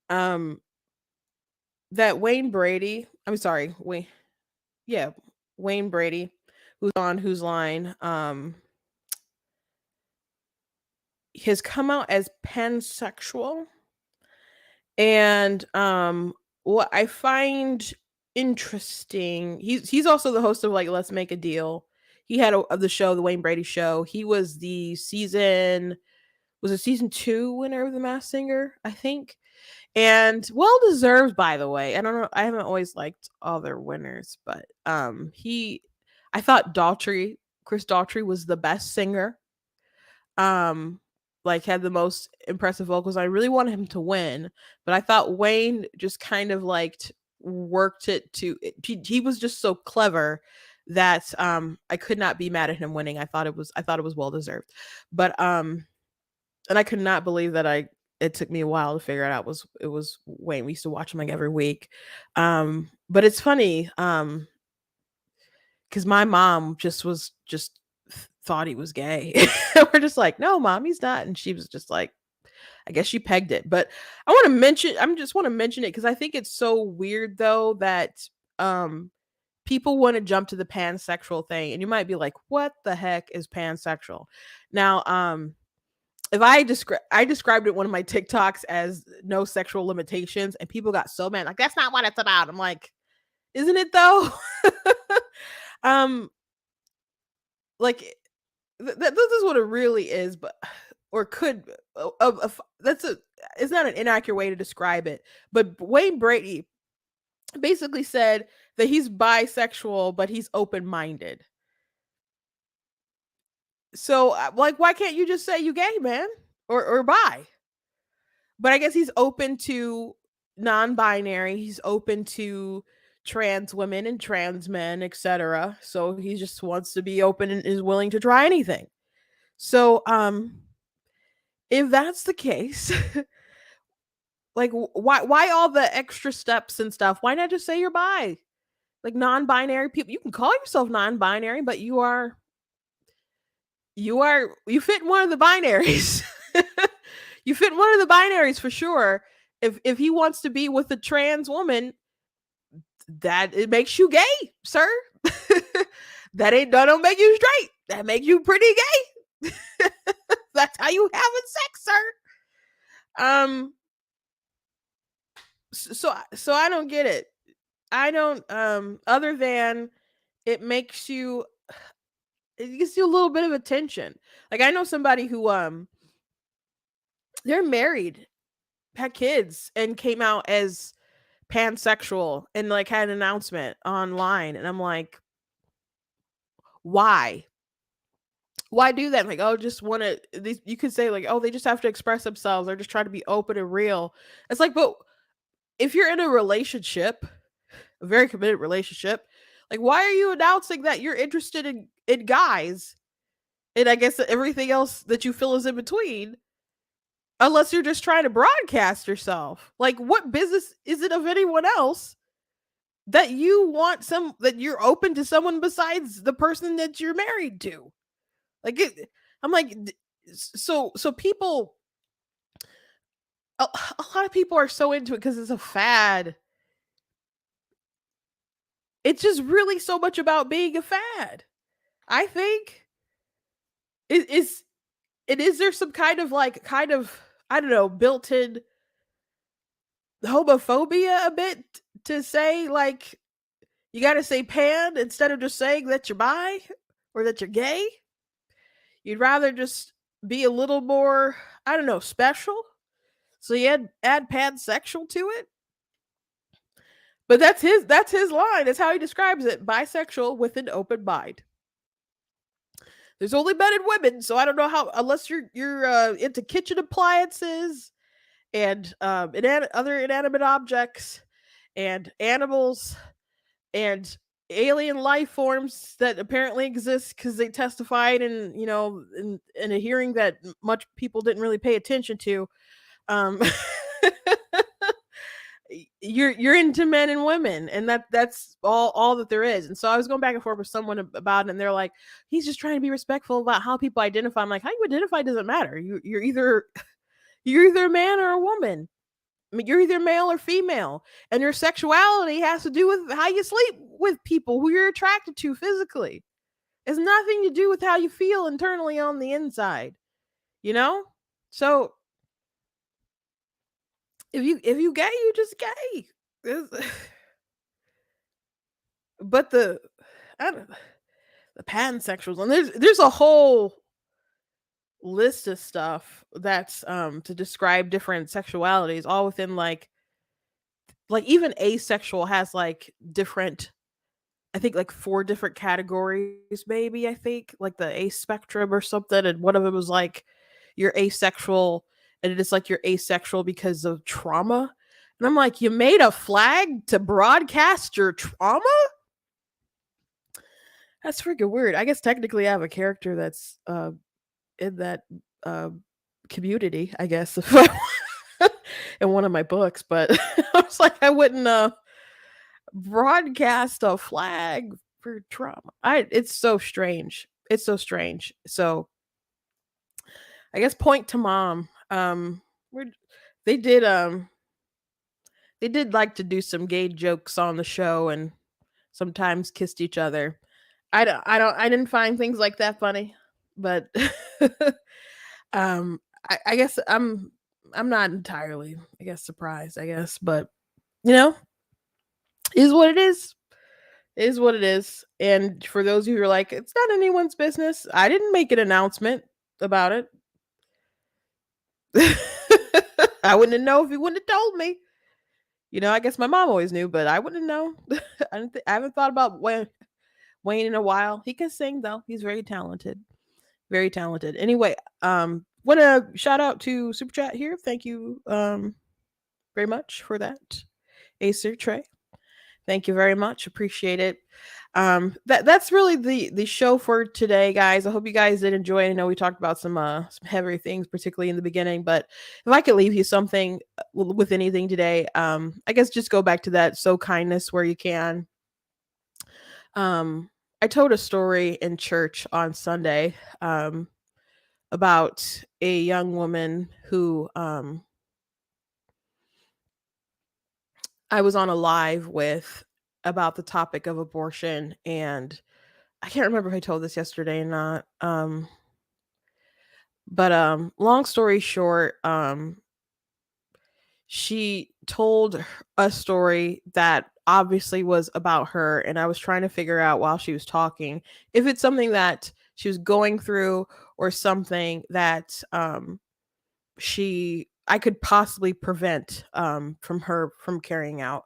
that Wayne Brady. I'm sorry, Wayne Brady, who's on Whose Line, has come out as pansexual. And what I find interesting, he's also the host of like Let's Make a Deal. He had the show, the Wayne Brady Show. He was the season 2 winner of The Masked Singer, I think. And well deserved, by the way. I don't know, I haven't always liked other winners, but I thought Chris Daughtry was the best singer. Like, had the most impressive vocals. I really wanted him to win, but I thought Wayne just kind of worked it to. He was just so clever that I could not be mad at him winning. I thought it was well deserved, but and I could not believe that it took me a while to figure it out. It was Wayne. We used to watch him like every week, but it's funny because my mom just thought he was gay. We're just like, no, Mom, he's not. And she was just like, I guess she pegged it. But I want to mention it because I think it's so weird though that people want to jump to the pansexual thing, and you might be like, what the heck is pansexual? Now, if I described it in one of my TikToks as no sexual limitations, and people got so mad, like, that's not what it's about. I'm like, isn't it though? Like, this is what it really is, but or could it's not an inaccurate way to describe it. But Wayne Brady basically said that he's bisexual, but he's open-minded. So, like, why can't you just say you gay, man, or bi? But I guess he's open to non-binary. He's open to trans women and trans men, etc. So he just wants to be open and is willing to try anything. So, if that's the case, like, why all the extra steps and stuff? Why not just say you're bi? Like, non-binary people, you can call yourself non-binary, but you fit in one of the binaries. You fit in one of the binaries for sure. If he wants to be with a trans woman, that it makes you gay, sir. That don't make you straight. That makes you pretty gay. That's how you having sex, sir. So I don't get it. I don't other than it gives you a little bit of attention. Like, I know somebody who they're married, had kids, and came out as pansexual and like had an announcement online, and I'm like, why do that? Like, oh, just want to, you could say like, oh, they just have to express themselves, or just try to be open and real. It's like, but if you're in a relationship, a very committed relationship, like, why are you announcing that you're interested in guys, and I guess everything else that you feel is in between, unless you're just trying to broadcast yourself? Like, what business is it of anyone else that you want that you're open to someone besides the person that you're married to. Like I'm like, so people, a lot of people are so into it because it's a fad. It's just really so much about being a fad. I think is there some kind of I don't know, built-in homophobia a bit to say like you got to say pan instead of just saying that you're bi or that you're gay? You'd rather just be a little more, I don't know, special. So you add pansexual to it. But that's his line. That's how he describes it. Bisexual with an open mind. There's only men and women, so I don't know how, unless you're into kitchen appliances and other inanimate objects and animals and alien life forms that apparently exist because they testified in a hearing that much people didn't really pay attention to. um you're into men and women, and that's all that there is. And so I was going back and forth with someone about it, and they're like, he's just trying to be respectful about how people identify. I'm like, how you identify doesn't matter. You're either you're either a man or a woman. I mean, you're either male or female, and your sexuality has to do with how you sleep with people who you're attracted to physically. It's nothing to do with how you feel internally on the inside, you know? So if you gay, you just gay. But I don't the pansexuals, and there's a whole list of stuff that's to describe different sexualities, all within like even asexual has like different, I think like 4 different categories, maybe, I think, like the ace spectrum or something, and one of them was like you're asexual, and it is like you're asexual because of trauma. And I'm like, you made a flag to broadcast your trauma? That's freaking weird. I guess technically I have a character that's in that uh community, I guess, in one of my books, but I was like, I wouldn't broadcast a flag for trauma. It's so strange. It's so strange. So I guess point to mom. We're, they did they did like to do some gay jokes on the show and sometimes kissed each other. I didn't find things like that funny, but um I guess I'm not entirely, I guess, surprised, I guess, but you know, is what it is what it is. And for those of you who are like, it's not anyone's business, I didn't make an announcement about it. I wouldn't know if he wouldn't have told me. You know, I guess my mom always knew, but I wouldn't know. I haven't thought about Wayne in a while. He can sing though. He's very talented. Very talented. Anyway, want to shout out to Super Chat here. Thank you very much for that. Acer Trey. Thank you very much. Appreciate it. That's really the show for today, guys. I hope you guys did enjoy it. I know we talked about some heavier things, particularly in the beginning, but if I could leave you something with anything today, I guess just go back to that sow kindness where you can. I told a story in church on Sunday about a young woman who I was on a live with about the topic of abortion, and I can't remember if I told this yesterday or not. But long story short, she told a story that obviously was about her, and I was trying to figure out while she was talking if it's something that she was going through or something that I could possibly prevent from her from carrying out.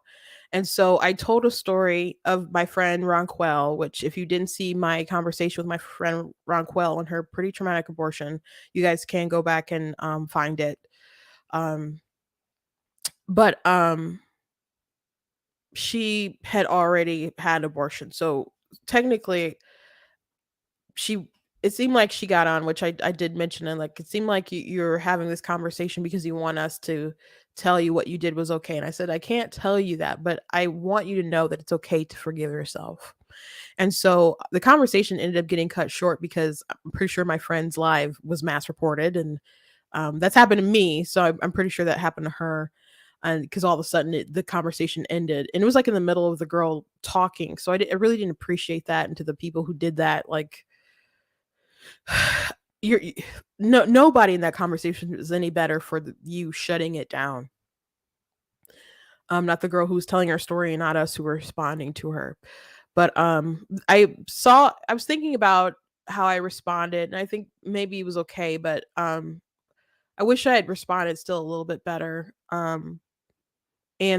And so I told a story of my friend Ronquel, which if you didn't see my conversation with my friend Ronquel and her pretty traumatic abortion, you guys can go back and find it. But she had already had an abortion. So technically she it seemed like she got on, which I did mention, and like it seemed like you're having this conversation because you want us to tell you what you did was okay. And I said, I can't tell you that, but I want you to know that it's okay to forgive yourself. And so the conversation ended up getting cut short because I'm pretty sure my friend's live was mass reported, and that's happened to me. So I'm pretty sure that happened to her. And because all of a sudden the conversation ended, and it was like in the middle of the girl talking. So I really didn't appreciate that. And to the people who did that, like, you're nobody in that conversation was any better for you shutting it down. Not the girl who was telling her story, and not us who were responding to her. But I was thinking about how I responded, and I think maybe it was okay, but I wish I had responded still a little bit better. And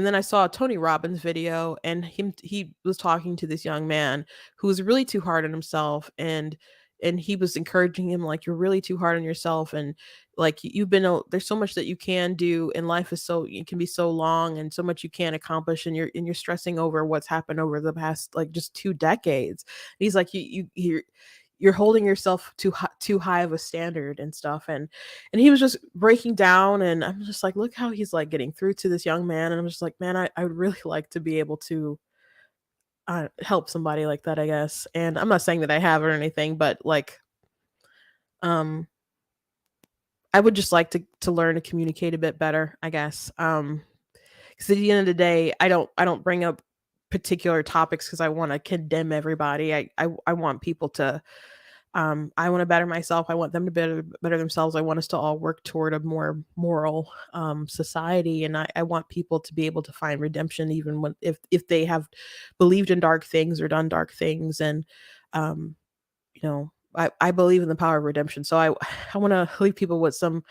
then I saw a Tony Robbins video, and he was talking to this young man who was really too hard on himself, and he was encouraging him, like, you're really too hard on yourself, and like you've been there's so much that you can do, and life is so, it can be so long, and so much you can't accomplish, and you're stressing over what's happened over the past like just 2 decades. And he's like, you're holding yourself too high of a standard and stuff. And he was just breaking down, and I'm just like, look how he's like getting through to this young man. And I'm just like, man, I would really like to be able to help somebody like that, I guess. And I'm not saying that I have or anything, but like, um I would just like to learn to communicate a bit better, I guess. Because at the end of the day, I don't bring up particular topics because I want to condemn everybody. I want people to, I want to better myself. I want them to better themselves. I want us to all work toward a more moral society, and I want people to be able to find redemption even when if they have believed in dark things or done dark things. And um, you know, I believe in the power of redemption. So I want to leave people with some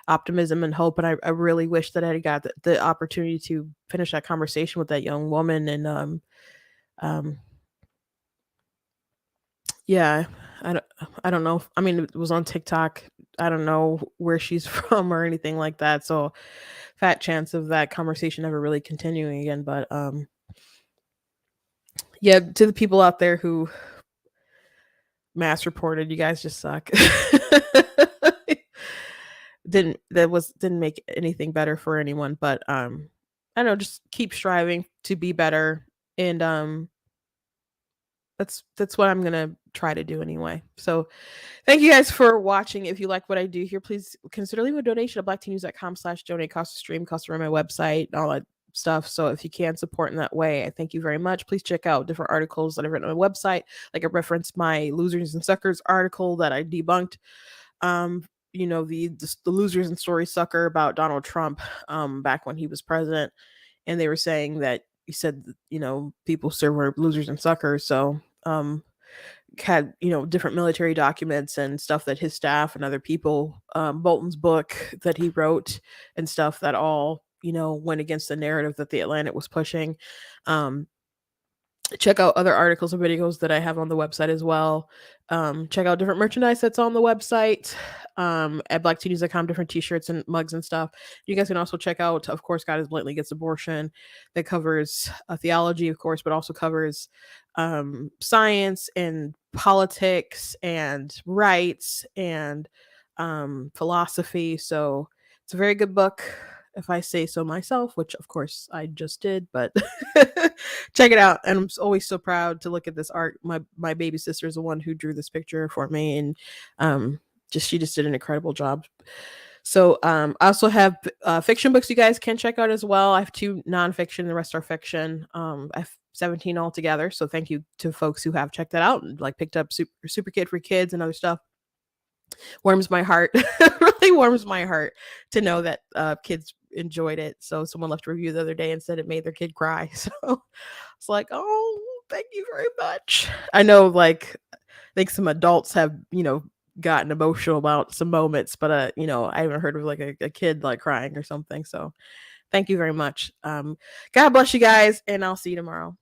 optimism and hope. And I really wish that I had got the opportunity to finish that conversation with that young woman. And um, yeah, I don't, I don't know. I mean, it was on TikTok. I don't know where she's from or anything like that. So fat chance of that conversation ever really continuing again. But yeah, to the people out there who mass reported, you guys just suck. Didn't make anything better for anyone, but I don't know, just keep striving to be better. And that's what I'm gonna try to do anyway. So thank you guys for watching. If you like what I do here, please consider leaving a donation at blacktnews.com/donate. Cost of stream, cost to run my website, and all that stuff. So if you can support in that way, I thank you very much. Please check out different articles that I've written on my website. Like I referenced my Losers and Suckers article that I debunked. The Losers and Story Sucker about Donald Trump back when he was president. And they were saying that he said, people still were losers and suckers. So had different military documents and stuff that his staff and other people, Bolton's book that he wrote and stuff that all went against the narrative that the Atlantic was pushing. Check out other articles and videos that I have on the website as well. Check out different merchandise that's on the website at blacktnews.com, different t-shirts and mugs and stuff. You guys can also check out, of course, God is Blatantly Against Abortion, that covers theology, of course, but also covers science and politics and rights and philosophy. So it's a very good book, if I say so myself, which of course I just did, but check it out. And I'm always so proud to look at this art. My baby sister is the one who drew this picture for me, and she just did an incredible job. So I also have fiction books you guys can check out as well. I have 2 nonfiction, the rest are fiction. I have 17 altogether. So thank you to folks who have checked that out and like picked up Super Kid for Kids and other stuff. Warms my heart. Really warms my heart to know that kids enjoyed it. So someone left a review the other day and said it made their kid cry. So it's like, oh, thank you very much. I know, like, I think some adults have gotten emotional about some moments, but I haven't heard of like a kid like crying or something. So thank you very much. God bless you guys, and I'll see you tomorrow.